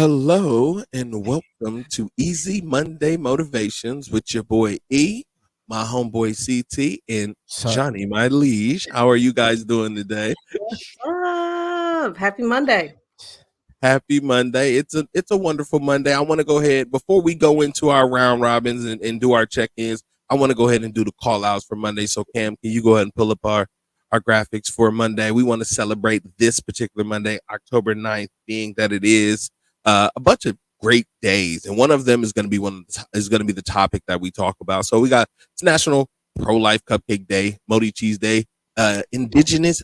Hello and welcome to Easy Monday Motivations with your boy E, my homeboy CT, and So, Johnny, my liege. How are you guys doing today? What's up? Happy Monday. Happy Monday. It's a wonderful Monday. I want to go ahead before we go into our round robins and do our check-ins. I want to go ahead and do the call outs for Monday. So Cam, can you go ahead and pull up our graphics for Monday? We want to celebrate this particular Monday, October 9th, being that it is a bunch of great days. And one of them is going to be is going to be the topic that we talk about. So we got it's National Pro-Life Cupcake Day, Modi Cheese Day, Indigenous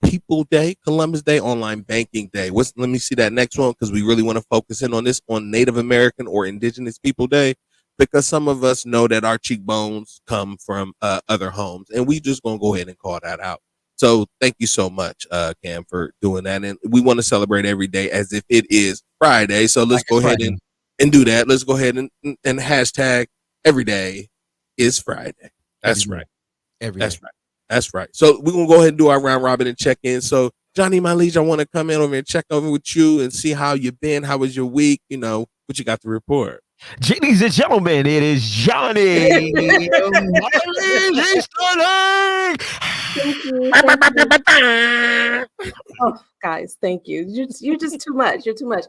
People Day, Columbus Day, Online Banking Day. Let me see that next one because we really want to focus in on this on Native American or Indigenous People Day because some of us know that our cheekbones come from other homes, and we just gonna go ahead and call that out. So thank you so much, Cam, for doing that, and we want to celebrate every day as if it is Friday. So let's like go it's ahead Friday. and do that. Let's go ahead and hashtag every day is Friday. That's Every right. day. Every That's day. right. That's right. So we're gonna go ahead and do our round robin and check in. So Johnny, my liege, I want to come in over and check over with you and see how you've been. How was your week? You know what you got to report. Ladies and gentlemen, it is Johnny. Mileage is starting. Thank you. Thank you. Oh, guys, thank you. You're just too much. You're too much.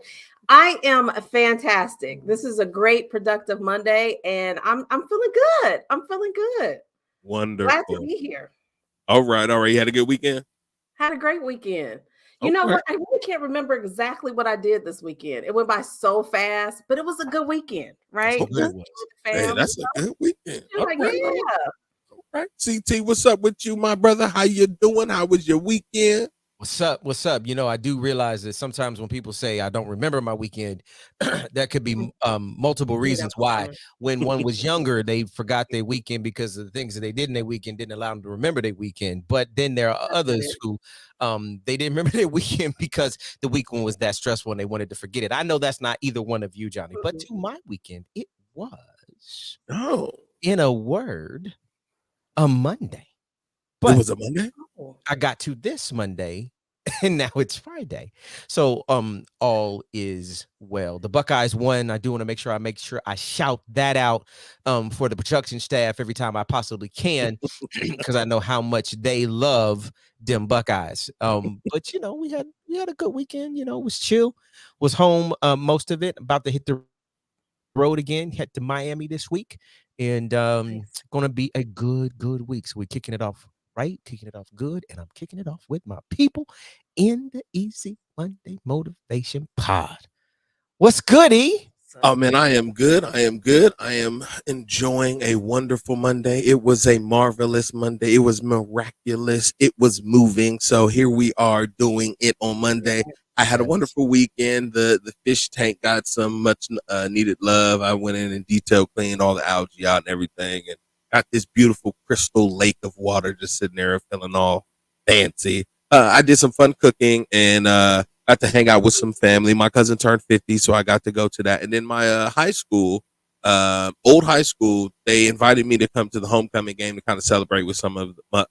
I am fantastic. This is a great productive Monday, and I'm feeling good. I'm feeling good. Glad to Wonderful. be here. All right. All right. You had a good weekend. Had a great weekend. You know Okay. what? I really can't remember exactly what I did this weekend. It went by so fast, but it was a good weekend, That's right? what good Okay. it was. With the Hey, fam. that's a good weekend. You're All like, right. All yeah. right. CT, what's up with you, my brother? How you doing? How was your weekend? What's up? What's up? You know, I do realize that sometimes when people say I don't remember my weekend, that could be multiple You know, reasons why. mhm. When one was younger, they forgot their weekend because of the things that they did in their weekend didn't allow them to remember their weekend. But then there are That's others it. who they didn't remember their weekend because the weekend was that stressful and they wanted to forget it. I know that's not either one of you, Johnny, but Mhm. to my weekend, it was, Oh, in a word, a Monday. it But was a Monday. Oh, I got to this Monday and now it's Friday. So all is well. The Buckeyes won. I do want to make sure I shout that out for the production staff every time I possibly can because I know how much they love them Buckeyes. But you know, we had a good weekend, you know, it was chill. Was home most of it, about to hit the road again, head to Miami this week, and nice. gonna be a good week. So we're kicking it off right, kicking it off good, and I'm kicking it off with my people in the Easy Monday Motivation Pod. What's goody? Oh So, man, I am good. I am good. I am enjoying a wonderful Monday. It was a marvelous Monday. It was miraculous. It was moving. So here we are doing it on Monday. I had a Yes. wonderful weekend. The fish tank got some much needed love. I went in and detail cleaned all the algae out and everything, and got this beautiful crystal lake of water just sitting there feeling all fancy. I did some fun cooking and got to hang out with some family. My cousin turned 50, so I got to go to that. And then my high school, old high school, they invited me to come to the homecoming game to kind of celebrate with some of my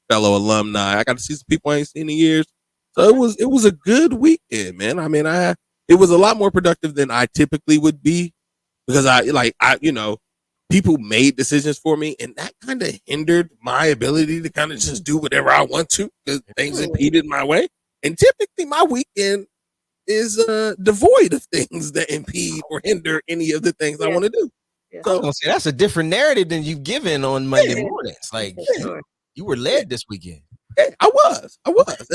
fellow alumni. I got to see some people I ain't seen in years. So okay. it was a good weekend, man. I mean, it was a lot more productive than I typically would be because I people made decisions for me, and that kind of hindered my ability to kind of just do whatever I want to because things Really? impeded my way. And typically, my weekend is devoid of things that impede or hinder any of the things I Yeah. want to do. Yeah. I was So, gonna say that's a different narrative than you've given on Monday yeah, Yeah. mornings. Like For yeah, sure. you were yeah, led this weekend. yeah, I Okay. was,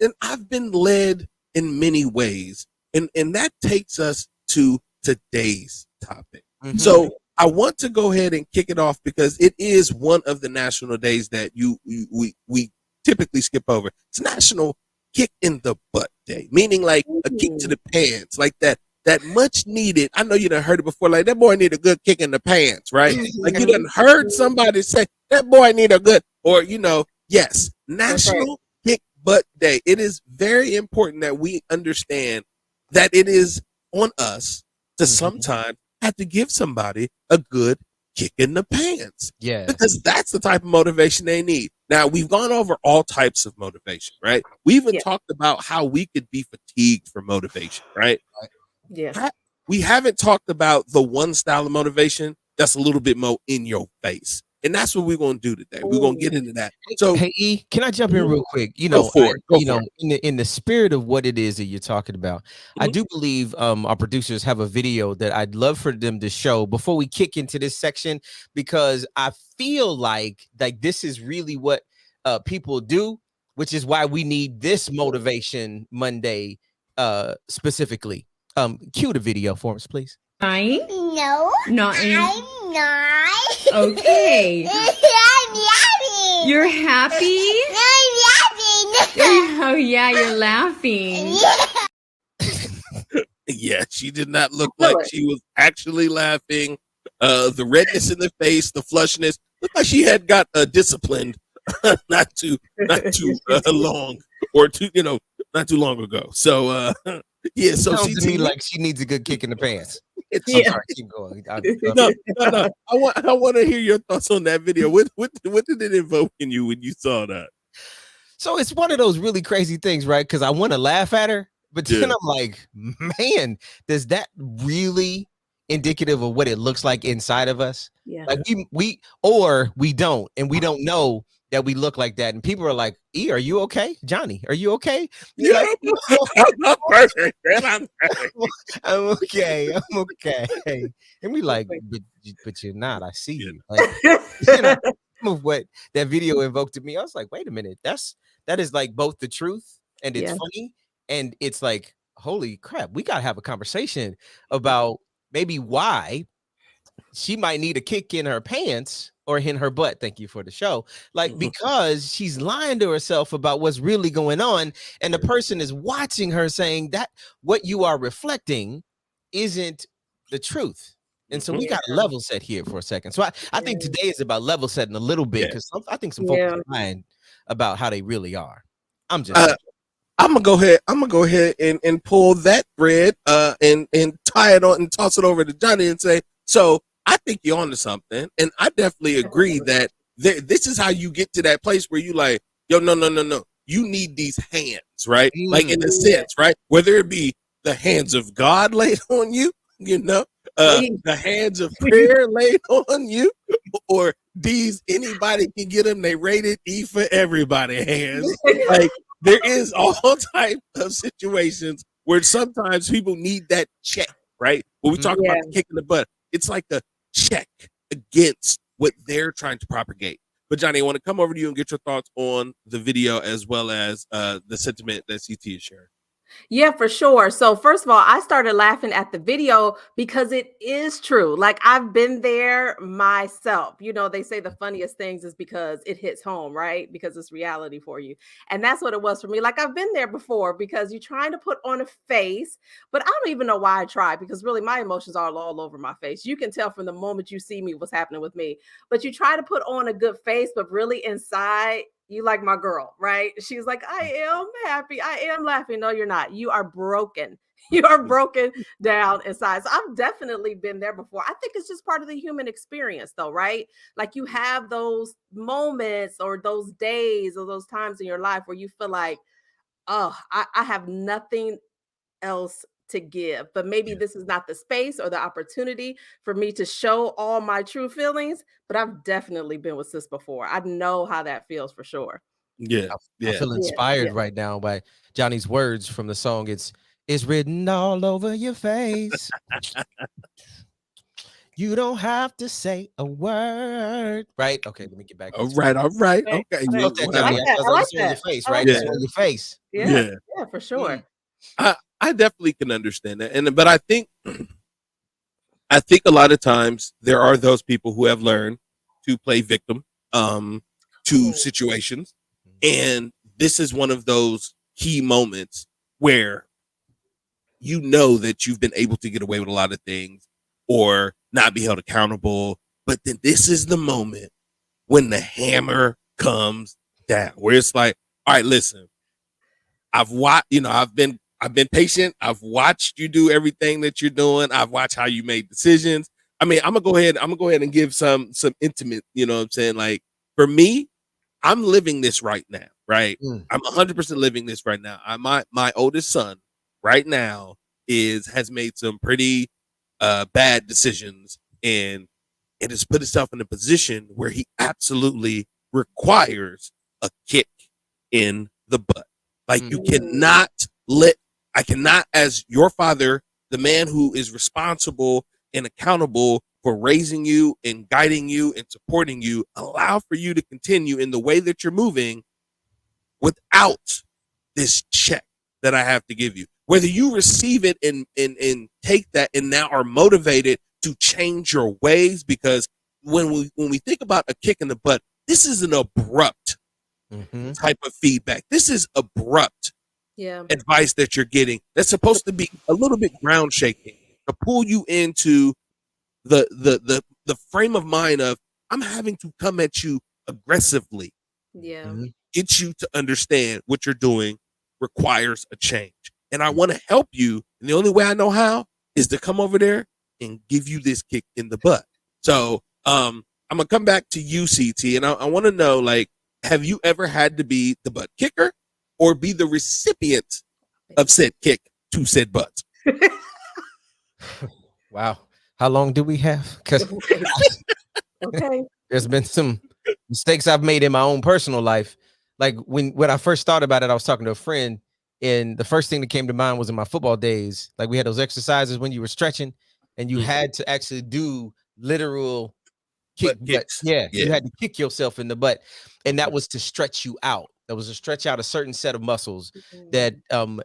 and I've been led in many ways, and that takes us to today's topic. Mm-hmm. So, I want to go ahead and kick it off because it is one of the national days that we typically skip over. It's National Kick in the Butt Day, meaning like a kick to Ooh. the pants, like that much needed. I know you done heard it before, like that boy need a good kick in the pants, right? Like you done Mhm. heard Mhm. somebody say that boy need a good, or yes, That's right. National Kick Butt Day. It is very important that we understand that it is on us to Mm-hmm. sometimes have to give somebody a good kick in the pants Yes. because that's the type of motivation they need. Now, we've gone over all types of motivation, right? We even Yeah. talked about how we could be fatigued for motivation, right? Yes. We haven't talked about the one style of motivation that's a little bit more in your face. And that's what we're going to do today. We're going to get into that. So, hey, E, can I jump in real quick? Go for it. In the spirit of what it is that you're talking about, I do believe our producers have a video that I'd love for them to show before we kick into this section, because I feel like this is really what people do, which is why we need this Motivation Monday specifically. Cue the video for us, please. No. Not in. I'm not. Okay. I'm laughing. You're happy? I'm laughing. Oh yeah, you're laughing. Yeah, she did not look like she was actually laughing. The redness in the face, the flushness, looked like she had got disciplined not too long or not too long ago. So yeah, so sounds to me like she needs a good kick in the pants. Sorry, keep going. No. I want to hear your thoughts on that video. What did it evoke in you when you saw that? So it's one of those really crazy things, right? Because I want to laugh at her, but then I'm like, man, does that really indicative of what it looks like inside of us? Yeah. Like we don't, and we don't know that we look like that. And people are like, E, are you okay? Johnny, are you okay? Yeah. Like, I'm okay. And we like, but you're not. I see you. Like, of what that video invoked to me, I was like, wait a minute, that is like both the truth and it's funny, and it's like, holy crap, we gotta have a conversation about maybe why she might need a kick in her pants or in her butt. Thank you for the show. Like, because she's lying to herself about what's really going on, and the person is watching her saying that what you are reflecting isn't the truth. And so we got a level set here for a second. So I think today is about level setting a little bit, because I think some folks are lying about how they really are. I'm just I'm gonna go ahead and pull that thread and tie it on and toss it over to Johnny and say, so I think you're onto something, and I definitely agree that this is how you get to that place where you like, yo, no, you need these hands, right? Like in a sense, right? Whether it be the hands of God laid on you, the hands of prayer laid on you, or these anybody can get them. They rated E for everybody hands. Like, there is all types of situations where sometimes people need that check, right? When we talk about the kick in the butt, it's like a check against what they're trying to propagate. But Johnny, I want to come over to you and get your thoughts on the video as well as the sentiment that CT is sharing. Yeah, for sure. So first of all, I started laughing at the video because it is true. Like, I've been there myself. They say the funniest things is because it hits home, right? Because it's reality for you. And that's what it was for me. Like, I've been there before, because you're trying to put on a face, but I don't even know why I try, because really my emotions are all over my face. You can tell from the moment you see me what's happening with me. But you try to put on a good face, but really inside, you like my girl, right? She's like, I am happy. I am laughing. No, you're not. You are broken. You are broken down inside. So I've definitely been there before. I think it's just part of the human experience, though, right? Like, you have those moments or those days or those times in your life where you feel like, oh, I have nothing else to give, but maybe this is not the space or the opportunity for me to show all my true feelings. But I've definitely been with sis before. I know how that feels for sure. I feel inspired right now by Johnny's words from the song. It's written all over your face. You don't have to say a word. Right? Okay, let me get back. All right. Okay. I like that. Face, right? Yeah. On your face. Yeah, for sure. I definitely can understand that. But I think a lot of times there are those people who have learned to play victim to situations. And this is one of those key moments where you know that you've been able to get away with a lot of things or not be held accountable. But then this is the moment when the hammer comes down, where it's like, all right, listen, I've been patient. I've watched you do everything that you're doing. I've watched how you made decisions. I mean, I'm gonna go ahead and give some intimate, you know what I'm saying? Like, for me, I'm living this right now, right? I'm 100% living this right now. My oldest son right now has made some pretty bad decisions, and it has put itself in a position where he absolutely requires a kick in the butt. Like you cannot I cannot, as your father, the man who is responsible and accountable for raising you and guiding you and supporting you, allow for you to continue in the way that you're moving without this check that I have to give you. Whether you receive it and take that and now are motivated to change your ways, because when we think about a kick in the butt, this is an abrupt type of feedback. This is abrupt advice that you're getting. That's supposed to be a little bit ground shaking to pull you into the frame of mind of, I'm having to come at you aggressively. Yeah. Get you to understand what you're doing requires a change. And I want to help you. And the only way I know how is to come over there and give you this kick in the butt. So I'm gonna come back to you, CT, and I want to know, like, have you ever had to be the butt kicker or be the recipient of said kick to said butt? Wow. How long do we have? Because Okay. there's been some mistakes I've made in my own personal life. Like when I first thought about it, I was talking to a friend, and the first thing that came to mind was in my football days. Like we had those exercises when you were stretching, and you had to actually do literal kick. You had to kick yourself in the butt, and that was to stretch you out. That was to stretch out a certain set of muscles that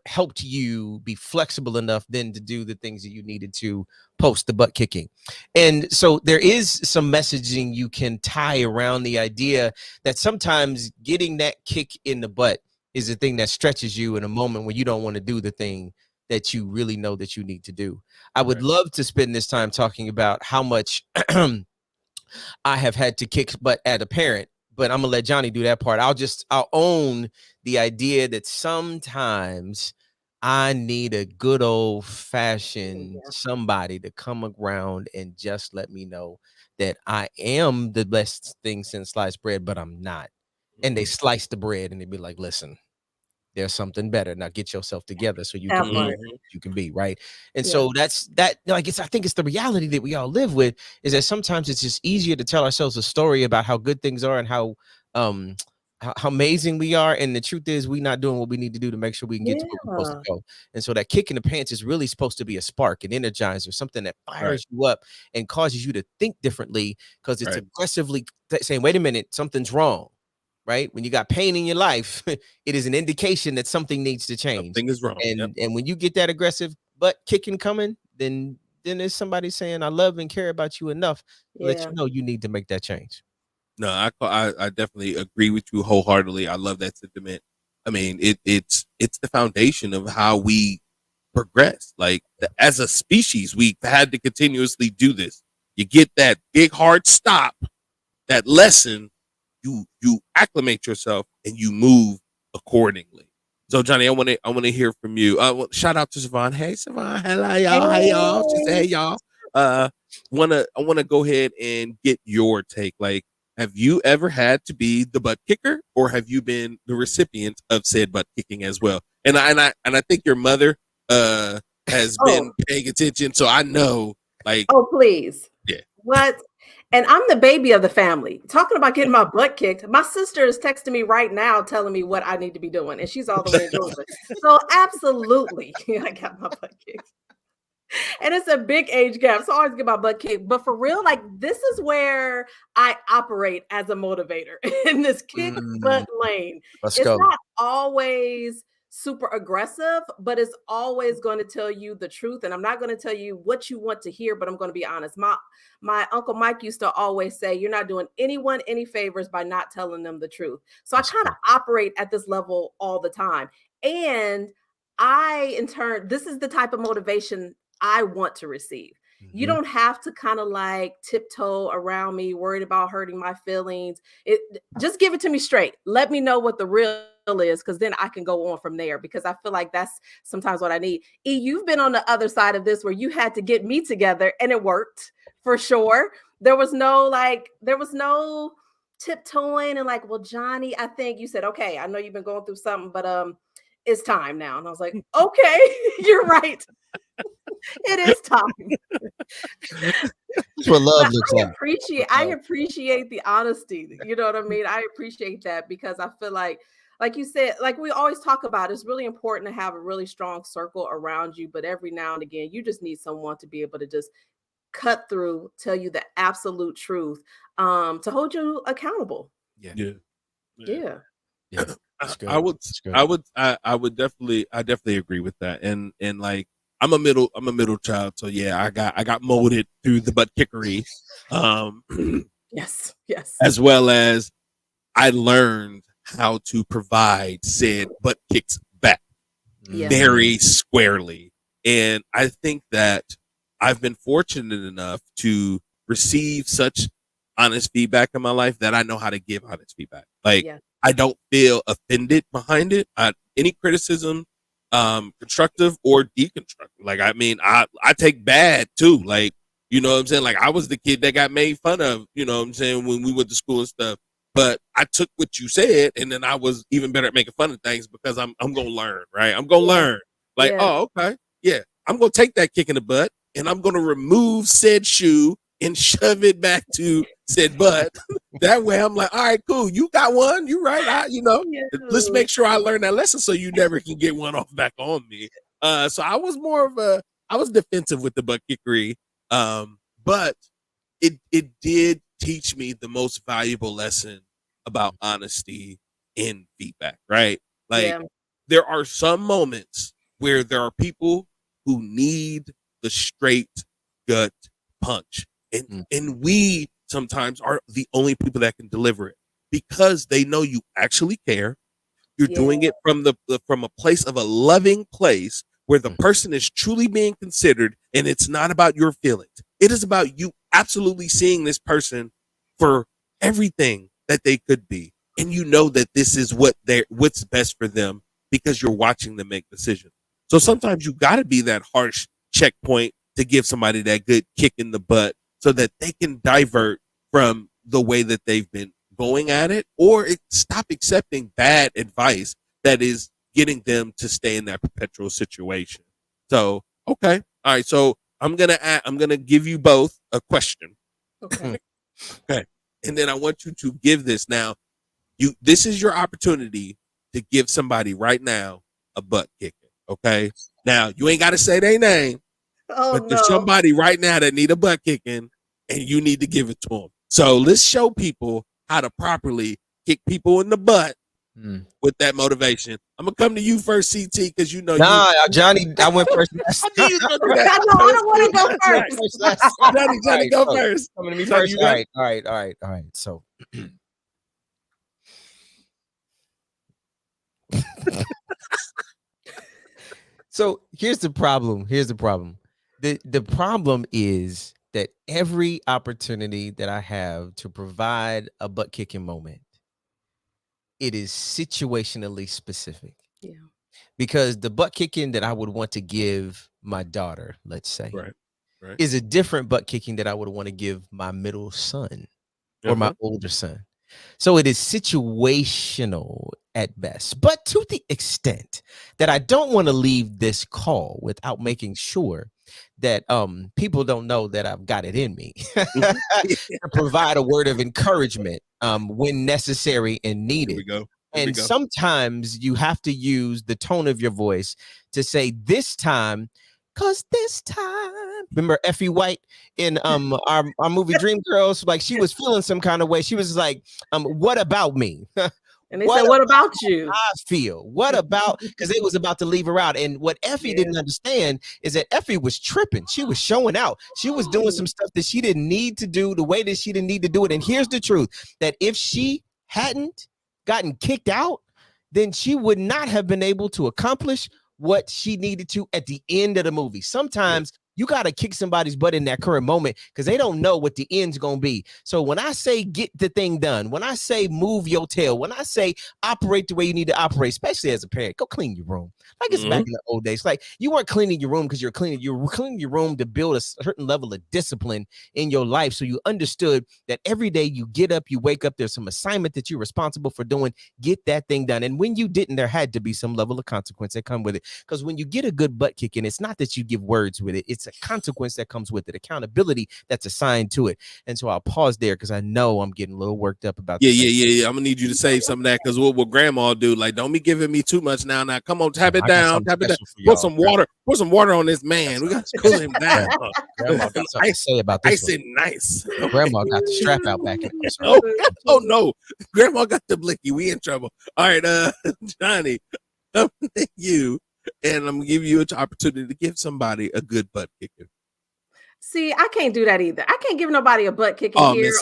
helped you be flexible enough then to do the things that you needed to post the butt kicking. And so there is some messaging you can tie around the idea that sometimes getting that kick in the butt is the thing that stretches you in a moment when you don't want to do the thing that you really know that you need to do. I would love to spend this time talking about how much I have had to kick butt at a parent, but I'm gonna let Johnny do that part. I'll own the idea that sometimes I need a good old fashioned somebody to come around and just let me know that I am the best thing since sliced bread, but I'm not. And they slice the bread and they be like, listen, there's something better. Now get yourself together so you can be you can be right. And so that's that. Like I think it's the reality that we all live with, is that sometimes it's just easier to tell ourselves a story about how good things are and how amazing we are. And the truth is, we're not doing what we need to do to make sure we can get to where we're supposed to go. And so that kick in the pants is really supposed to be a spark, an energizer, something that fires you up and causes you to think differently, because it's aggressively saying, wait a minute, something's wrong. Right? When you got pain in your life, it is an indication that something needs to change. Something is wrong. And when you get that aggressive butt kicking coming, then there's somebody saying, I love and care about you enough to let you know you need to make that change. No, I definitely agree with you wholeheartedly. I love that sentiment. I mean, it's the foundation of how we progress. Like as a species, we've had to continuously do this. You get that big hard stop, that lesson. You acclimate yourself and you move accordingly. So Johnny, I want to hear from you. Shout out to Savon. Hey Savon, hello y'all. Hey y'all. She said, hey y'all. I want to go ahead and get your take. Like, have you ever had to be the butt kicker, or have you been the recipient of said butt kicking as well? And I think your mother has been paying attention, so I know. Like, oh please, yeah. What? And I'm the baby of the family. Talking about getting my butt kicked. My sister is texting me right now telling me what I need to be doing. And she's all the way in Georgia. So absolutely, I got my butt kicked. And it's a big age gap. So I always get my butt kicked. But for real, like this is where I operate as a motivator in this kick butt lane. Let's it's go. Not always super aggressive, but it's always going to tell you the truth. And I'm not going to tell you what you want to hear, but I'm going to be honest. My Uncle Mike used to always say, you're not doing anyone any favors by not telling them the truth. So I kind of operate at this level all the time. And in turn, this is the type of motivation I want to receive. You don't have to kind of like tiptoe around me, worried about hurting my feelings. Just give it to me straight. Let me know what the real is, because then I can go on from there, because I feel like that's sometimes what I need. You've been on the other side of this where you had to get me together, and it worked for sure. There was no tiptoeing and like, well, Johnny, I think you said, okay, I know you've been going through something, but it's time now. And I was like, okay, you're right. It is time. That's what love looks like. I appreciate the honesty. You know what I mean? I appreciate that because I feel like you said, like we always talk about, it's really important to have a really strong circle around you. But every now and again, you just need someone to be able to just cut through, tell you the absolute truth, to hold you accountable. Yeah. I would definitely agree with that. And like I'm a middle child, so yeah, I got molded through the butt kickery. Yes. As well as I learned how to provide said butt kicks back very squarely. And I think that I've been fortunate enough to receive such honest feedback in my life that I know how to give honest feedback. Like I don't feel offended behind it. Any criticism, constructive or deconstructive. Like, I mean, I take bad too. Like, you know what I'm saying? Like, I was the kid that got made fun of, you know what I'm saying, when we went to school and stuff. But I took what you said, and then I was even better at making fun of things because I'm gonna learn, right? I'm gonna learn. Like, oh, okay, yeah, I'm gonna take that kick in the butt, and I'm gonna remove said shoe and shove it back to said butt. That way, I'm like, all right, cool. You got one. You right. Let's make sure I learn that lesson so you never can get one off back on me. So I was I was defensive with the butt kickery, but it did teach me the most valuable lesson about honesty in feedback, right? Like there are some moments where there are people who need the straight gut punch. And we sometimes are the only people that can deliver it because they know you actually care. You're doing it from from a place of a loving place where the person is truly being considered, and it's not about your feelings. It is about you absolutely seeing this person for everything that they could be. And you know that this is what's best for them because you're watching them make decisions. So sometimes you got to be that harsh checkpoint to give somebody that good kick in the butt so that they can divert from the way that they've been going at it, or stop accepting bad advice that is getting them to stay in that perpetual situation. So, okay. All right. So I'm going to give you both a question. Okay. Okay. And then I want you to give this now. This is your opportunity to give somebody right now a butt kicking. Okay. Now you ain't got to say their name, but there's somebody right now that need a butt kicking and you need to give it to them. So let's show people how to properly kick people in the butt with that motivation. I'm gonna come to you first, CT, because you know. Johnny, I went first. I don't want to go first. Johnny, go first. Coming to me first. All right. So. So here's the problem. The problem is that every opportunity that I have to provide a butt kicking moment, it is situationally specific. Yeah. Because the butt kicking that I would want to give my daughter, let's say, right, is a different butt kicking that I would want to give my middle son or my older son. So it is situational at best, but to the extent that I don't want to leave this call without making sure that people don't know that I've got it in me to provide a word of encouragement when necessary and needed. And sometimes you have to use the tone of your voice to say this time, because this time, remember Effie White in our movie Dreamgirls? Like she was feeling some kind of way. She was like, what about me? And they said, what about you? I feel. What about, because it was about to leave her out. And what Effie didn't understand is that Effie was tripping. She was showing out. She was doing some stuff that she didn't need to do the way that she didn't need to do it. And here's the truth, that if she hadn't gotten kicked out, then she would not have been able to accomplish what she needed to at the end of the movie. Sometimes You got to kick somebody's butt in that current moment because they don't know what the end's going to be. So when I say get the thing done, when I say move your tail, when I say operate the way you need to operate, especially as a parent, go clean your room. Like it's back in the old days. Like you weren't cleaning your room because you're cleaning your room to build a certain level of discipline in your life. So you understood that every day you get up, you wake up, there's some assignment that you're responsible for doing. Get that thing done. And when you didn't, there had to be some level of consequence that come with it. Because when you get a good butt kicking, it's not that you give words with it. It's a consequence that comes with it, accountability that's assigned to it. And so I'll pause there because I know I'm getting a little worked up about Yeah. I'm gonna need you to save some of that because what will grandma do? Like, don't be giving me too much now. Now, come on, tap it down. Put some water. Put some water on this man. We got to cool him down. Grandma got something to say about this. I said nice. Grandma got the strap out back in. Oh no, grandma got the blicky. We in trouble. All right, Johnny, thank you. And I'm gonna give you an opportunity to give somebody a good butt kicking. See, I can't do that either. I can't give nobody a butt kicking here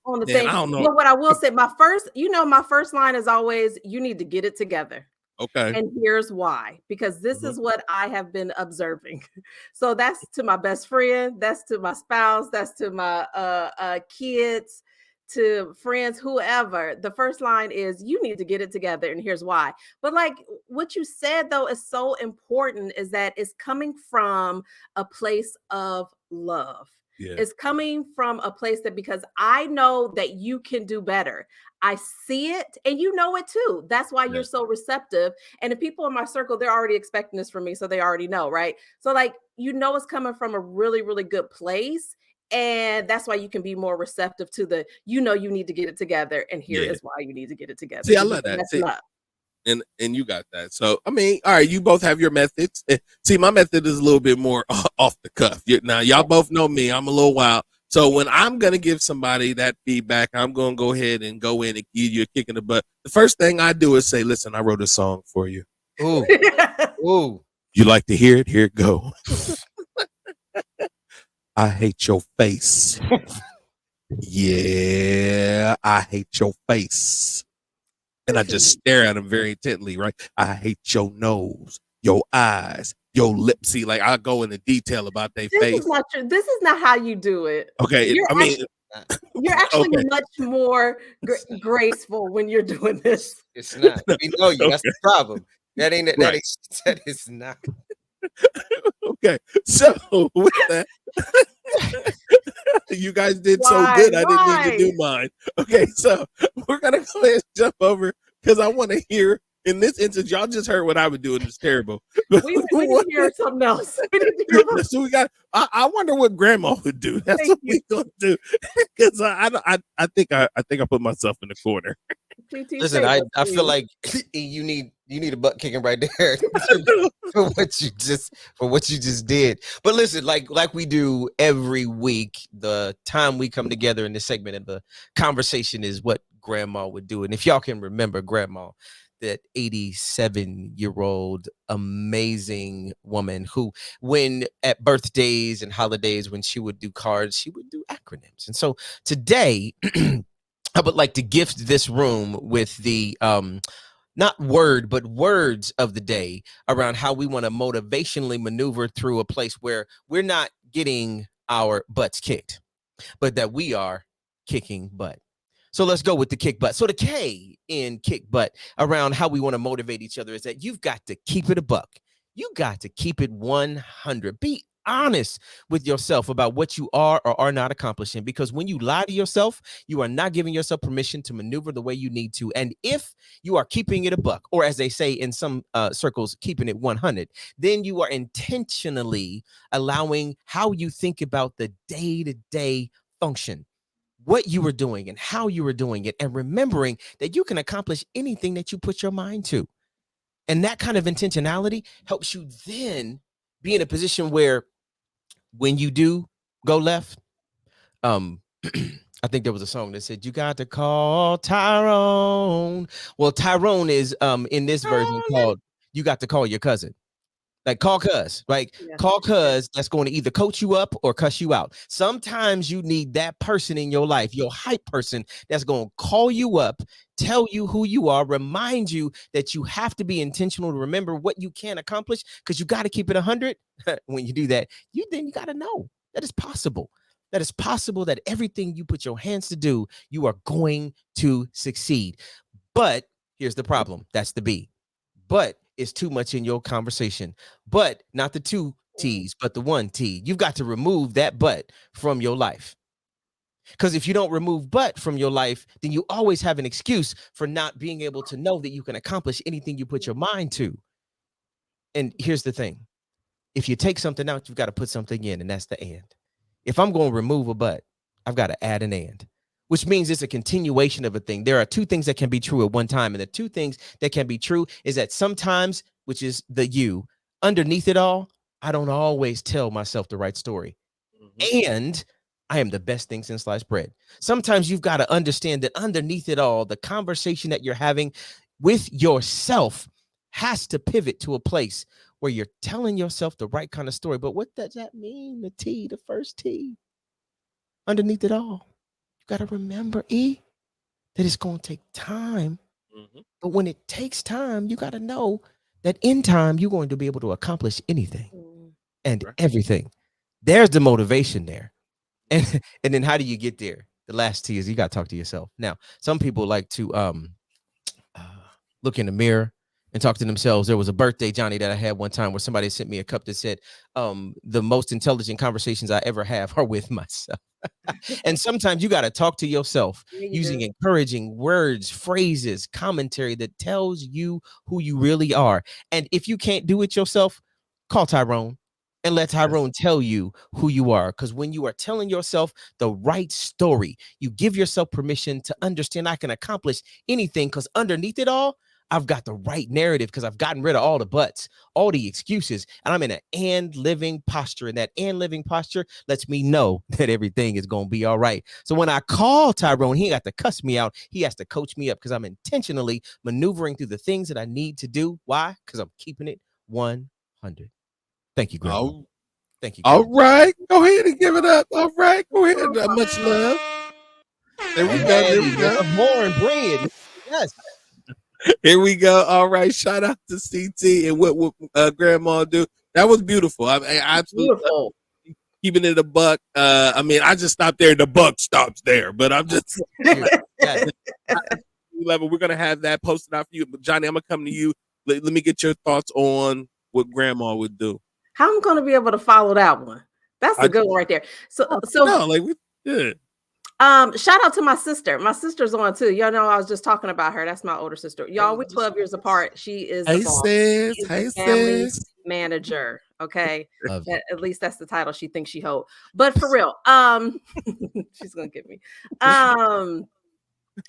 on the thing. I don't know. But what I will say, my first line is always, you need to get it together. Okay. And here's why. Because this is what I have been observing. So that's to my best friend, that's to my spouse, that's to my kids, to friends, whoever. The first line is, you need to get it together, and here's why. But like what you said though is so important, is that it's coming from a place of love. Yeah. It's coming from a place that, because I know that you can do better. I see it and you know it too. That's why you're so receptive. And the people in my circle, they're already expecting this from me. So they already know, right? So like, it's coming from a really, really good place. And that's why you can be more receptive to the, you need to get it together. And here is why you need to get it together. See, I love that. See, and you got that. So, I mean, all right, you both have your methods. See, my method is a little bit more off the cuff. Now, y'all both know me. I'm a little wild. So when I'm going to give somebody that feedback, I'm going to go ahead and go in and give you a kick in the butt. The first thing I do is say, listen, I wrote a song for you. Ooh. Ooh. You like to hear it? Here it go. I hate your face. Yeah, I hate your face. And I just stare at him very intently, right? I hate your nose, your eyes, your lips. See, like I go into detail about their face. Is not true. This is not how you do it. Okay, you're actually much more graceful when you're doing this. It's not. We know you. That's the problem. That is not. Okay, so with that, you guys did so good. I didn't need to do mine. Okay, so we're gonna go ahead and jump over because I want to hear. In this instance, y'all just heard what I would do, and it's terrible. We need to hear something else. So we got. I wonder what Grandma would do. That's what we're gonna do. Because I think I put myself in the corner. Listen, I feel like you need a butt kicking right there for what you just did. But listen, like we do every week, the time we come together in this segment of the conversation is what Grandma would do. And if y'all can remember Grandma, that 87-year-old amazing woman who, when at birthdays and holidays, when she would do cards, she would do acronyms. And so today, I would like to gift this room with the not word, but words of the day around how we want to motivationally maneuver through a place where we're not getting our butts kicked, but that we are kicking butt. So let's go with the kick butt. So the K in kick butt around how we want to motivate each other is that you've got to keep it a buck. You got to keep it 100. Be honest with yourself about what you are or are not accomplishing, because when you lie to yourself, you are not giving yourself permission to maneuver the way you need to. And if you are keeping it a buck, or as they say in some circles, keeping it 100, then you are intentionally allowing how you think about the day-to-day function, what you were doing and how you were doing it, and remembering that you can accomplish anything that you put your mind to. And that kind of intentionality helps you then be in a position where when you do go left, I think there was a song that said, you got to call Tyrone. Well, Tyrone is in this version called, you got to call your cousin. Like call cuz, like Yeah. call cuz that's going to either coach you up or cuss you out. Sometimes you need that person in your life, your hype person that's going to call you up, tell you who you are, remind you that you have to be intentional to remember what you can accomplish because you got to keep it 100. When you do that, you got to know that it's possible. That it's possible that everything you put your hands to do, you are going to succeed. But here's the problem. That's the B. But it's too much in your conversation. But not the two T's, but the one T. You've got to remove that but from your life. Because if you don't remove but from your life, then you always have an excuse for not being able to know that you can accomplish anything you put your mind to. And here's the thing. If you take something out, you've got to put something in, and that's the and. If I'm going to remove a but, I've got to add an and, which means it's a continuation of a thing. There are two things that can be true at one time. And the two things that can be true is that sometimes, which is the you, underneath it all, I don't always tell myself the right story. And I am the best thing since sliced bread. Sometimes you've got to understand that underneath it all, the conversation that you're having with yourself has to pivot to a place where you're telling yourself the right kind of story. But what does that mean? The T, the first T, underneath it all. You got to remember, E, that it's going to take time. But when it takes time, you got to know that in time, you're going to be able to accomplish anything and everything. There's the motivation there. And then how do you get there? The last T is you got to talk to yourself. Now, some people like to look in the mirror and talk to themselves. There was a birthday, Johnny, that I had one time where somebody sent me a cup that said, the most intelligent conversations I ever have are with myself. And sometimes you got to talk to yourself using encouraging words, phrases, commentary that tells you who you really are. And if you can't do it yourself, call Tyrone and let Tyrone tell you who you are. Because when you are telling yourself the right story, you give yourself permission to understand I can accomplish anything because underneath it all, I've got the right narrative because I've gotten rid of all the buts, all the excuses, and I'm in an and living posture. And that and living posture lets me know that everything is going to be all right. So when I call Tyrone, he ain't got to cuss me out. He has to coach me up because I'm intentionally maneuvering through the things that I need to do. Why? Because I'm keeping it 100. Thank you, Grandma. Thank you. All right. Go ahead and give it up. All right. Go ahead. Much love. There we go. There we go. More and bread. Yes. Here we go. All right. Shout out to CT and what Grandma do. That was beautiful. I absolutely beautiful. Keeping it a buck. I mean, I just stopped there. The buck stops there, but I'm just 11. We're gonna have that posted out for you. But Johnny, I'm gonna come to you. Let me get your thoughts on what Grandma would do. How I'm gonna be able to follow that one? That's a good one right there. So no, like we did. Shout out to my sister. My sister's on too. Y'all know I was just talking about her. That's my older sister. Y'all, we're 12 years apart. She is the boss. She's the family manager. Okay. At least that's the title she thinks she holds. But for real, she's gonna get me.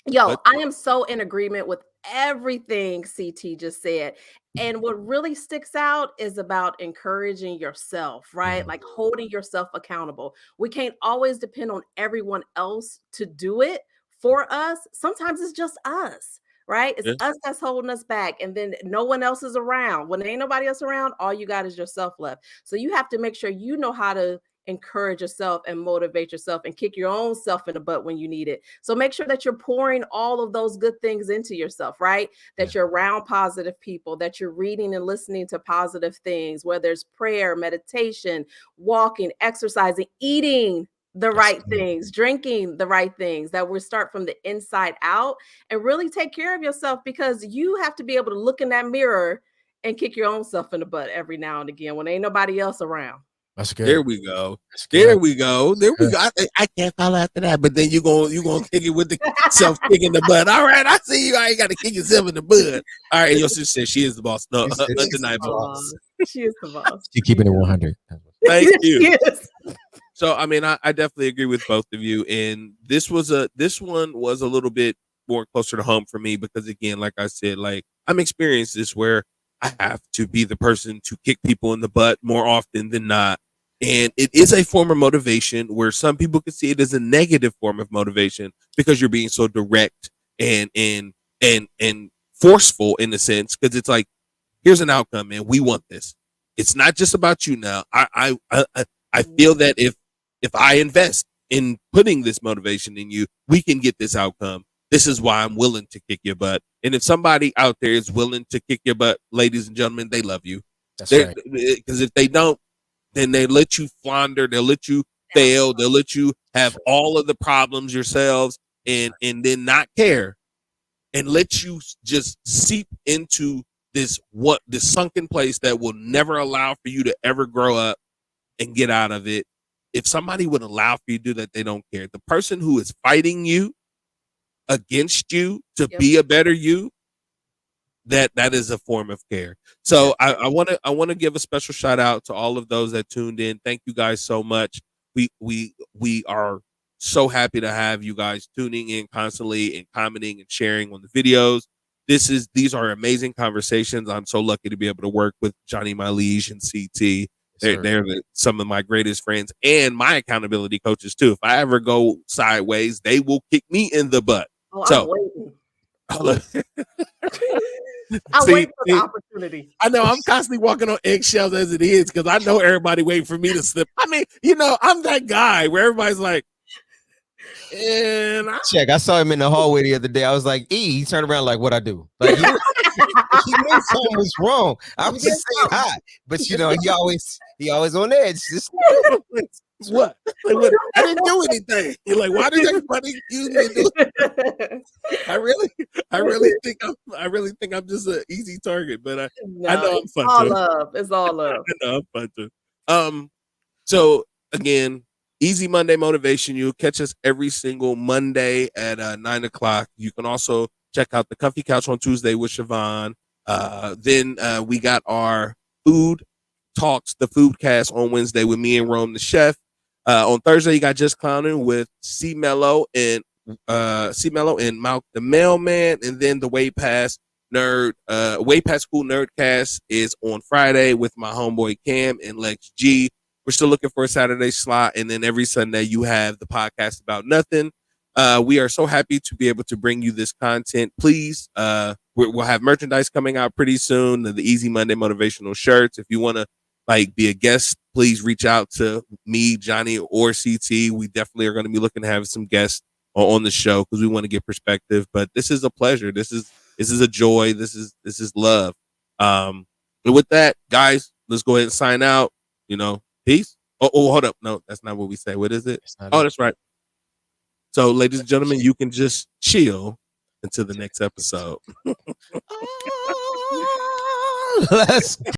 Yo, I am so in agreement with everything CT just said. And what really sticks out is about encouraging yourself, right? Like holding yourself accountable. We can't always depend on everyone else to do it for us. Sometimes it's just us, right? It's us that's holding us back. And then no one else is around. When there ain't nobody else around, all you got is yourself left. So you have to make sure you know how to encourage yourself and motivate yourself and kick your own self in the butt when you need it. So make sure that you're pouring all of those good things into yourself, right? That you're around positive people, that you're reading and listening to positive things, whether it's prayer, meditation, walking, exercising, eating the right things, drinking the right things, that we start from the inside out and really take care of yourself, because you have to be able to look in that mirror and kick your own self in the butt every now and again when ain't nobody else around. That's good. There we go. There we go. There we go. I can't follow after that, but then you're gonna kick it with the self kicking the butt. All right, I see you. I ain't got to kick yourself in the butt. All right, your sister said she is the boss. No, undeniable. She is the boss. She's keeping it 100. Thank you. So, I mean, I definitely agree with both of you, and this one was a little bit more closer to home for me because, again, like I said, like I'm experienced this where I have to be the person to kick people in the butt more often than not. And it is a form of motivation where some people can see it as a negative form of motivation because you're being so direct and forceful in a sense. Because it's like, here's an outcome, man. We want this. it's not just about you now. I feel that if I invest in putting this motivation in you, we can get this outcome. This is why I'm willing to kick your butt. And if somebody out there is willing to kick your butt, ladies and gentlemen, they love you. That's right. Because if they don't, then they let you flounder. They'll let you fail. They'll let you have all of the problems yourselves and then not care and let you just seep into this sunken place that will never allow for you to ever grow up and get out of it. If somebody would allow for you to do that, they don't care. The person who is fighting you against you to be a better you, that is a form of care. So I want to give a special shout out to all of those that tuned in. Thank you guys so much. We are so happy to have you guys tuning in constantly and commenting and sharing on the videos. These are amazing conversations. I'm so lucky to be able to work with Johnny Malige and CT. They're some of my greatest friends and my accountability coaches too. If I ever go sideways, they will kick me in the butt. Oh, so, I'm waiting. I'll wait for the opportunity. I know I'm constantly walking on eggshells as it is because I know everybody waiting for me to slip. I mean, I'm that guy where everybody's like, and I saw him in the hallway the other day. I was like, he turned around like, what I do? Like, he knew something was wrong. I was just saying hi, but he always on edge. Just what? Like, what? I didn't do anything. You're like, why did everybody use me? I really think I'm just an easy target, but I know I'm fun. All love. It's all love. I know I'm fun too. So again, Easy Monday Motivation. You'll catch us every single Monday at 9:00. You can also check out the Comfy Couch on Tuesday with Siobhan. Then we got our Food Talks, the Foodcast on Wednesday with me and Rome the Chef. On Thursday, you got Just Clowning with C Mello and Malk the Mailman, and then the Way Past School Nerdcast is on Friday with my homeboy Cam and Lex G. We're still looking for a Saturday slot, and then every Sunday you have the podcast About Nothing. We are so happy to be able to bring you this content. Please, we'll have merchandise coming out pretty soon. The Easy Monday motivational shirts. If you want to be a guest, please reach out to me, Johnny, or CT. We definitely are going to be looking to have some guests on the show because we want to get perspective. But this is a pleasure. This is a joy. This is love. And with that, guys, let's go ahead and sign out. Peace. Oh, hold up. No, that's not what we say. What is it? That's right. So, ladies and gentlemen, you can just chill until the next episode. Let's